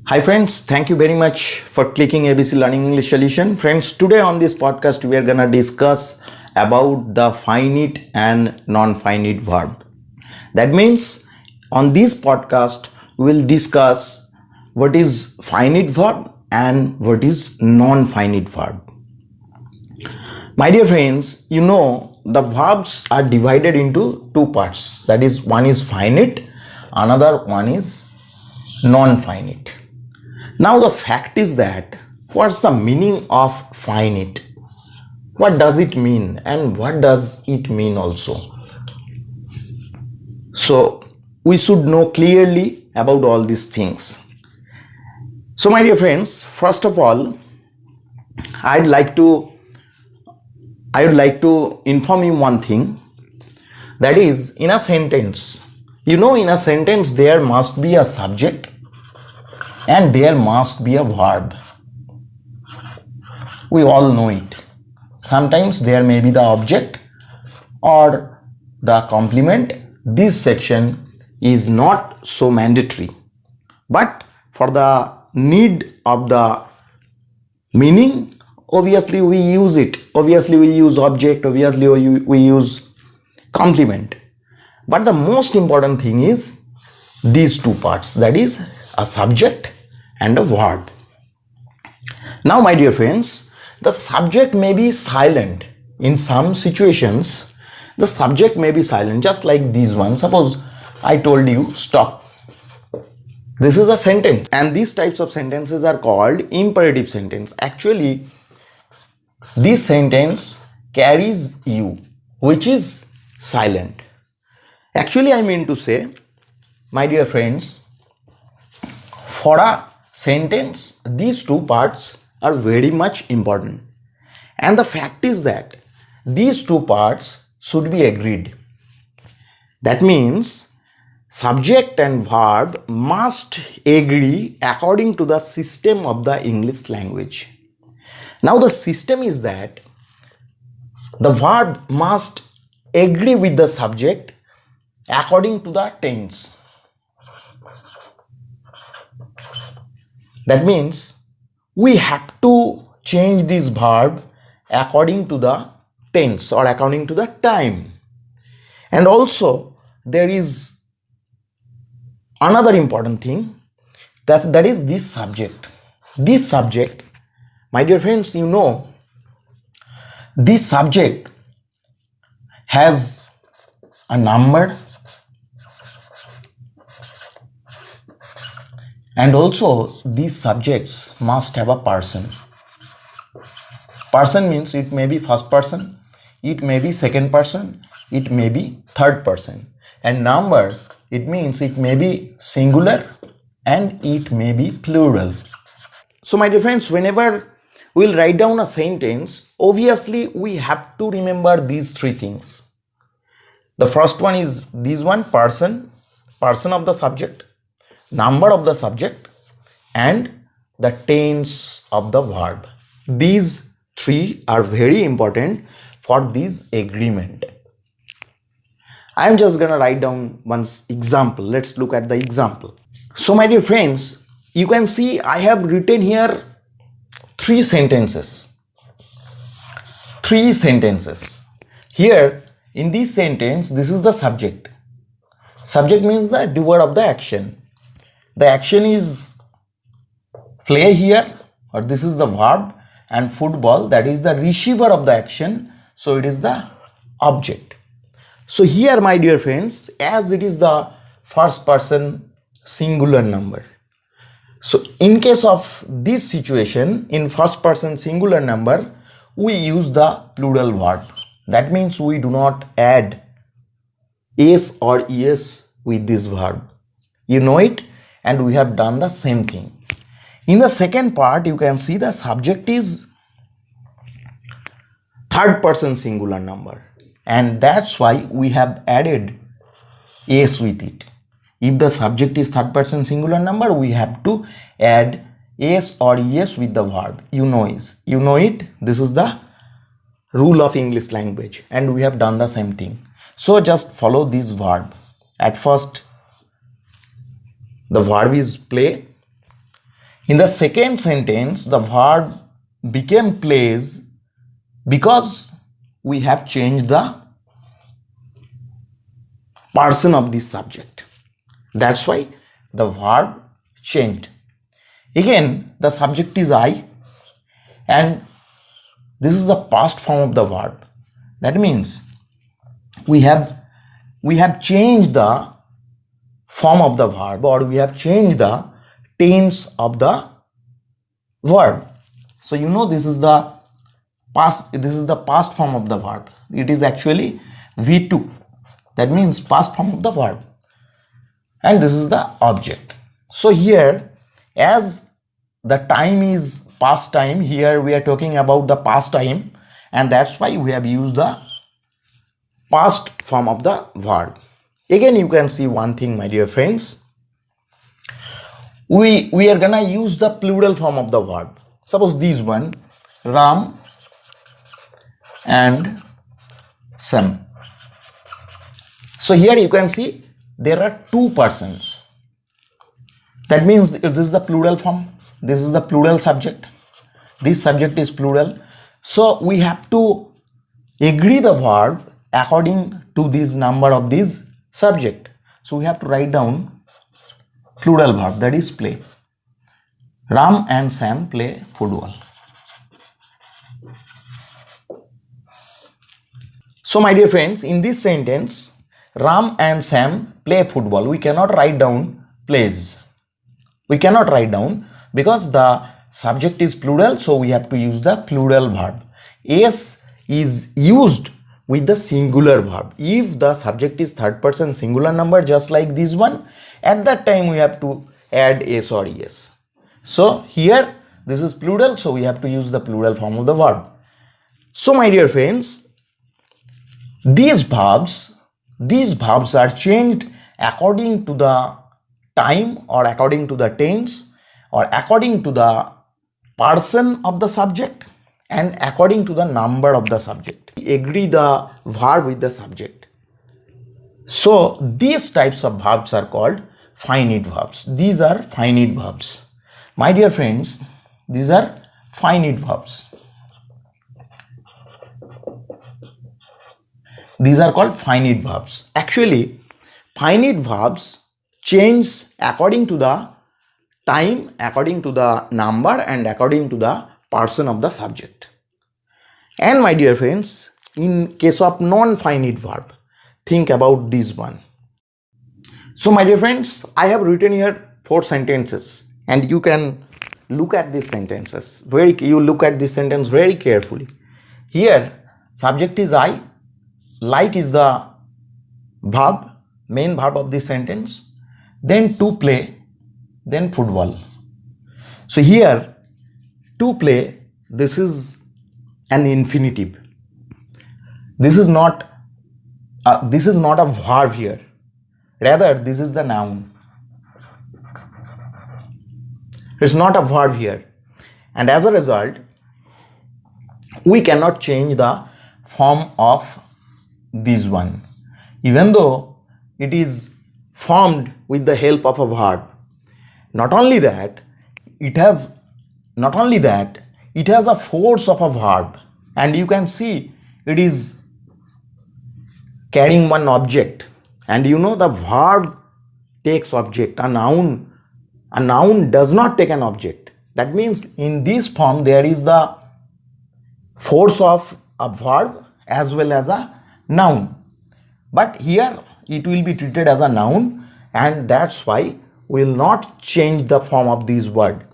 Hi friends, thank you very much for clicking ABC Learning English Solution. Friends, today on this podcast we are gonna discuss about the finite and non-finite verb. That means on this podcast we will discuss what is finite verb and what is non-finite verb. My dear friends, you know the verbs are divided into two parts. That is, one is finite, another one is non-finite. Now the fact is that what's the meaning of finite? What does it mean and what does it mean also? So we should know clearly about all these things. So my dear friends, first of all, I would like to inform you one thing, that is, in a sentence, in a sentence there must be a subject and there must be a verb. We all know it. Sometimes there may be the object or the complement. This section is not so mandatory, but for the need of the meaning, obviously we use it. Obviously we use object, obviously we use complement. But the most important thing is these two parts, that is a subject and a verb. Now my dear friends, the subject may be silent. In some situations the subject may be silent, just like this one. Suppose I told you stop. This is a sentence, and these types of sentences are called imperative sentence. Actually this sentence carries you, which is silent. Actually I mean to say, my dear friends, for a sentence these two parts are very much important, and the fact is that these two parts should be agreed. That means subject and verb must agree according to the system of the English language. Now the system is that the verb must agree with the subject according to the tense. That means we have to change this verb according to the tense or according to the time. And also there is another important thing, that is this subject. This subject, my dear friends, this subject has a number, and also these subjects must have a person. Person means it may be first person, it may be second person, it may be third person. And number, it means it may be singular and it may be plural. So my dear friends, whenever we'll write down a sentence, obviously we have to remember these three things. The first one is this one, person of the subject, number of the subject, and the tense of the verb. These three are very important for this agreement. I am just gonna write down one example. Let's look at the example. So my dear friends, you can see I have written here three sentences. Here in this sentence, this is the subject. Subject means the doer of the action. The action is play here, or this is the verb, and football, that is the receiver of the action, so it is the object. So here, my dear friends, as it is the first person singular number, so in case of this situation, in first person singular number, we use the plural verb. That means we do not add s or es with this verb. You know it, and we have done the same thing. In the second part, you can see the subject is third person singular number, and that's why we have added s with it. If the subject is third person singular number, we have to add s or es with the verb. You know it. This is the rule of English language, and we have done the same thing. So just follow this verb. At first the verb is play, In the second sentence, the verb became plays because we have changed the person of this subject. That's why the verb changed. Again, the subject is I, and this is the past form of the verb. That means we have changed the form of the verb, or we have changed the tense of the verb. So you know this is the past form of the verb. It is actually V2. That means past form of the verb. And this is the object. So here, as the time is past time, here we are talking about the past time, and that's why we have used the past form of the verb. Again, you can see one thing, my dear friends. We are gonna use the plural form of the verb. Suppose this one, Ram and Sam. So here you can see there are two persons. That means this is the plural form. This is the plural subject. This subject is plural. So we have to agree the verb according to this number of this subject. So we have to write down plural verb, that is play. Ram and Sam play football. So my dear friends, in this sentence, Ram and Sam play football. We cannot write down plays. We cannot write down because the subject is plural, so we have to use the plural verb. S is used with the singular verb. If the subject is third person singular number, just like this one, at that time we have to add S or es. So here this is plural, so we have to use the plural form of the verb. So my dear friends, these verbs are changed according to the time, or according to the tense, or according to the person of the subject, and according to the number of the subject. We agree the verb with the subject. So these types of verbs are called finite verbs. These are finite verbs. My dear friends, these are finite verbs. These are called finite verbs. Actually, finite verbs change according to the time, according to the number, and according to the person of the subject. And my dear friends, in case of non-finite verb, think about this one. So my dear friends, I have written here 4 sentences, and you can look at these sentences. You look at this sentence very carefully. Here, subject is I, like is the verb, main verb of this sentence, then to play, then football. So here, to play, this is an infinitive. This is not a verb here. Rather, this is the noun. It's not a verb here. And as a result, we cannot change the form of this one, even though it is formed with the help of a verb. Not only that, it has a force of a verb, and you can see it is carrying one object. And you know the verb takes object. A noun does not take an object. That means in this form there is the force of a verb as well as a noun. But here it will be treated as a noun, and that's why we will not change the form of this word.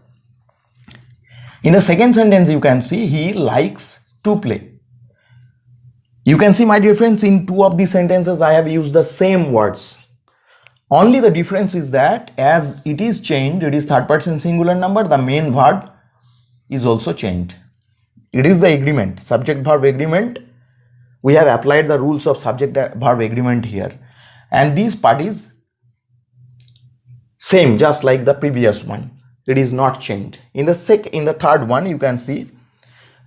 In the second sentence, you can see he likes to play. You can see, my dear friends, in 2 of these sentences I have used the same words. Only the difference is that as it is changed, it is third person singular number, the main verb is also changed. It is the agreement, subject verb agreement. We have applied the rules of subject verb agreement here, and this part is same, just like the previous one. It is not changed. In the third one, you can see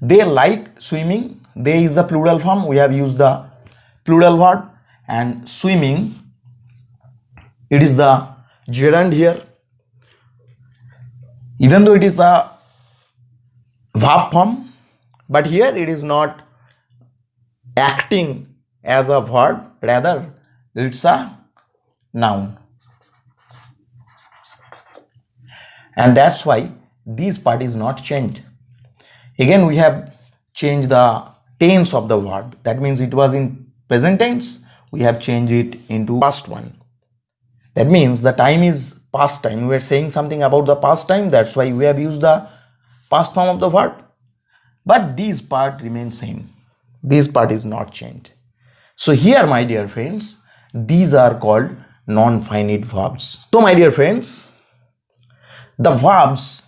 they like swimming. They is the plural form. We have used the plural verb, and swimming, it is the gerund here. even though it is the verb form, but here it is not acting as a verb, rather it's a noun. And that's why this part is not changed. Again, we have changed the tense of the verb. That means it was in present tense, we have changed it into past one. That means the time is past time. We are saying something about the past time, that's why we have used the past form of the verb. But this part remains same. This part is not changed. So here, my dear friends, these are called non-finite verbs. So my dear friends, the verbs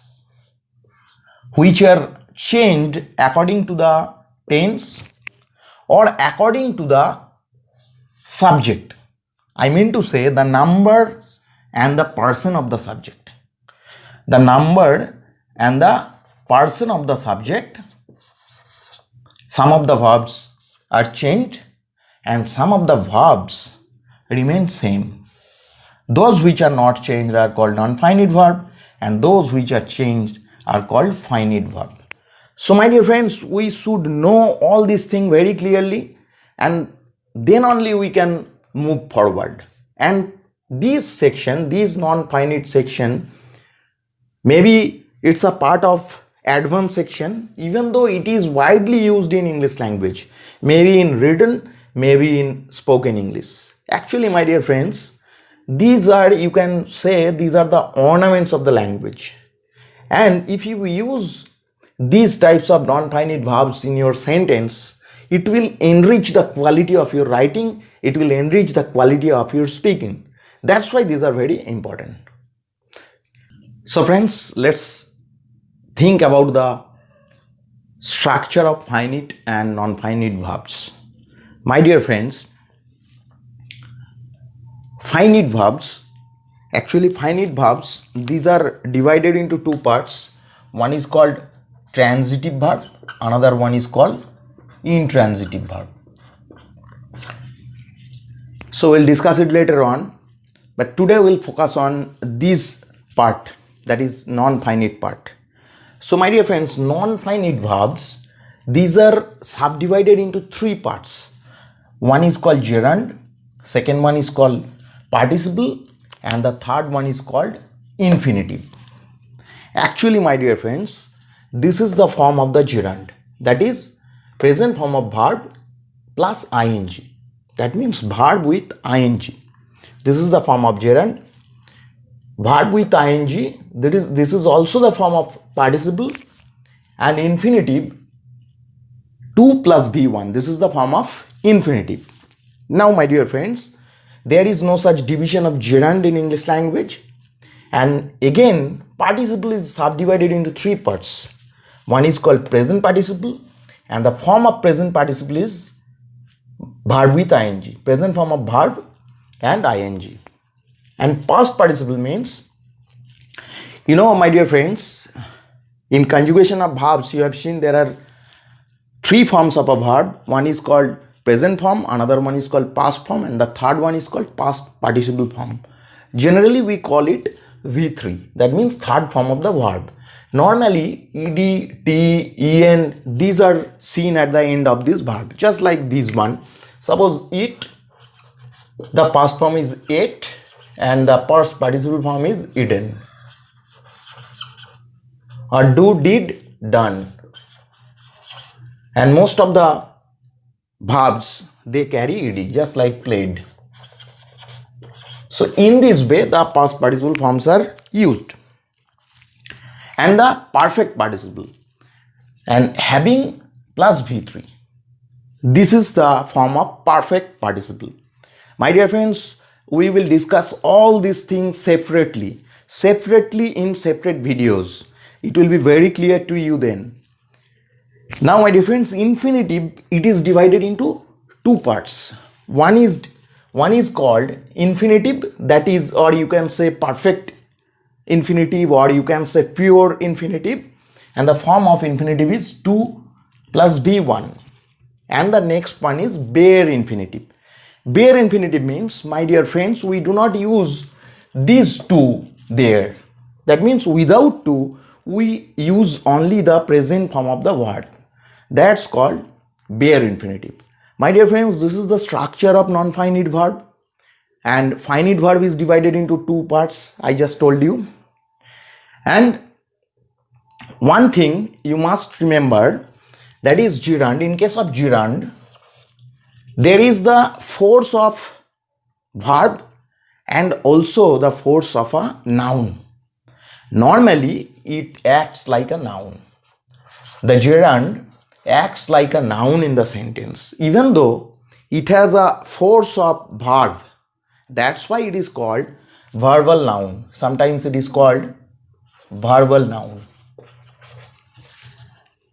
which are changed according to the tense or according to the subject, I mean to say the number and the person of the subject. The number and the person of the subject, some of the verbs are changed and some of the verbs remain same. Those which are not changed are called non-finite verb, and those which are changed are called finite verb. So my dear friends, we should know all these things very clearly, and then only we can move forward. And this section, this non-finite section, maybe it's a part of advanced section, even though it is widely used in English language, maybe in written, maybe in spoken English. Actually, my dear friends, these are, you can say, these are the ornaments of the language. And if you use these types of non-finite verbs in your sentence, it will enrich the quality of your writing, it will enrich the quality of your speaking. That's why these are very important. So friends, let's think about the structure of finite and non-finite verbs. My dear friends, finite verbs, actually finite verbs, these are divided into two parts. One is called transitive verb, another one is called intransitive verb. So we'll discuss it later on, but today we'll focus on this part, that is non-finite part. So my dear friends, non-finite verbs, these are subdivided into three parts. One is called gerund, second one is called participle, and the third one is called infinitive. Actually, my dear friends, this is the form of the gerund, that is present form of verb plus ing. That means verb with ing. This is the form of gerund. Verb with ing, this is also the form of participle, and infinitive 2 plus b1, this is the form of infinitive. Now my dear friends, there is no such division of gerund in English language, and again participle is subdivided into three parts. One is called present participle, and the form of present participle is verb with ing, present form of verb and ing. And past participle means, you know, my dear friends, in conjugation of verbs, you have seen there are three forms of a verb. One is called present form, another one is called past form, and the third one is called past participle form. Generally, we call it V3. That means third form of the verb. Normally, ed, t, en, these are seen at the end of this verb, just like this one. Suppose eat, the past form is ate, and the past participle form is eaten. Or do, did, done. And most of the verbs, they carry ed, just like played. So in this way, the past participle forms are used. And the perfect participle, and having plus V3. This is the form of perfect participle. My dear friends, we will discuss all these things separately in separate videos. It will be very clear to you then. Now my dear friends, infinitive, it is divided into two parts. One is called infinitive, that is, or you can say perfect infinitive, or you can say pure infinitive, and the form of infinitive is 2 plus b1. And the next one is bare infinitive. Bare infinitive means, my dear friends, we do not use these two there. That means without to, we use only the present form of the verb. That's called bare infinitive. My dear friends, this is the structure of non-finite verb. And finite verb is divided into two parts, I just told you. And one thing you must remember, that is gerund. In case of gerund, there is the force of verb and also the force of a noun. Normally, it acts like a noun. The gerund acts like a noun in the sentence, even though it has a force of verb. That's why it is called verbal noun. Sometimes it is called verbal noun.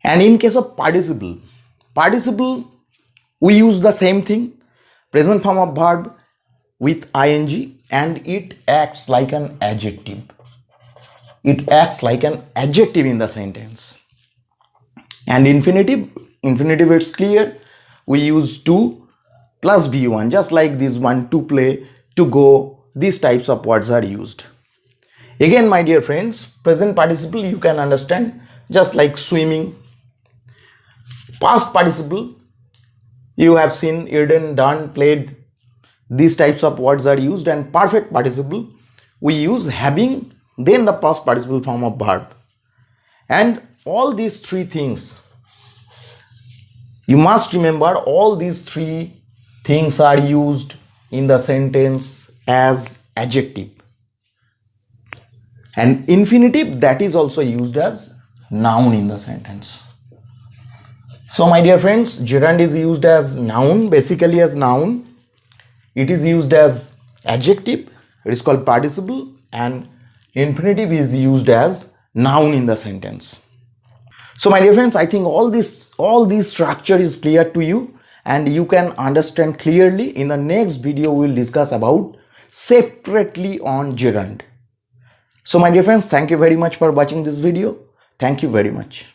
And in case of participle, we use the same thing, present form of verb with ing, and it acts like an adjective. It acts like an adjective in the sentence. And infinitive it's clear. We use to plus V1, just like this one, to play, to go. These types of words are used. Again, my dear friends, present participle you can understand just like swimming. Past participle, you have seen eaten, done, played. These types of words are used. And perfect participle, we use having, then the past participle form of verb. And all these three things, you must remember, all these three things are used in the sentence as adjective. And infinitive, that is also used as noun in the sentence. So my dear friends, gerund is used as noun, basically as noun. It is used as adjective, it is called participle, and infinitive is used as noun in the sentence. So my dear friends, I think all this structure is clear to you and you can understand clearly. In the next video, we will discuss about separately on gerund. So my dear friends, thank you very much for watching this video. Thank you very much.